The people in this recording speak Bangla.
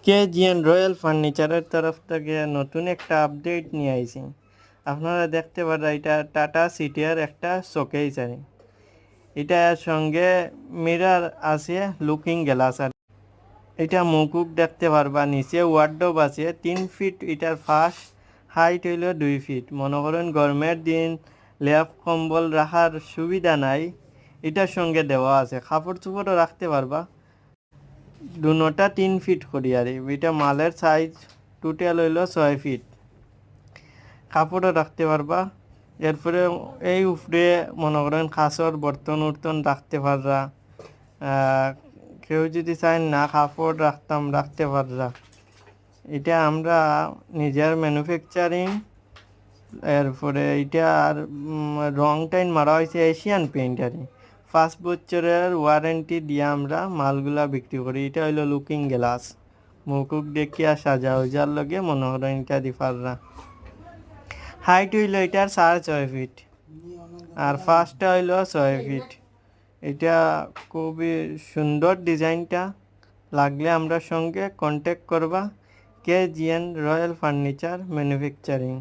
কেজিএন রয়্যাল ফার্নিচারের তরফ থেকে নতুন একটা আপডেট নিয়ে আইছি। আপনারা দেখতে পারেন এটা টাটা সিটির একটা শোকেস আর এটার সঙ্গে মিরর আছে, লুকিং গ্লাস আর এটা মুকুব দেখতে পারবা। নিচে ওয়ার্ডরোব আছে 3 ফিট, এটার ফার্স্ট হাইট হইল 2 ফিট। মনে করেন গরমের দিন লেপ কম্বল রাখার সুবিধা নাই, এটার সঙ্গে দেওয়া আছে। কাপড় চোপড়ও রাখতে পারবা। দুনোটা 3 ফিট করি আর এটা মালের সাইজ টোটাল হইল 6 ফিট। কাপড়ও রাখতে পারবা। এরপরে এই উপরে মনে করেন খাসর বর্তন উর্তন রাখতে পাররা। কেউ যদি চাই না কাপড় রাখতে পাররা। এটা আমরা নিজের ম্যানুফ্যাকচারিং। এরপরে এটার রং টাইন মারা হয়েছে এশিয়ান পেইন্টারি। 5 বছরের ওয়ারেন্টি দিয়ে আমরা মালগুলা বিক্রি করি। এটা হইলো লুকিং গ্লাস, মুকুক দেখিয়া সাজা যার লগে মনে করেন এটা দি পাররা। হাইট হইল এটার 6.5 ফিট আর ফার্স্টটা হইল 6 ফিট। এটা খুবই সুন্দর ডিজাইনটা। লাগলে আমরা সঙ্গে কন্ট্যাক্ট করবা। KGN royal furniture manufacturing.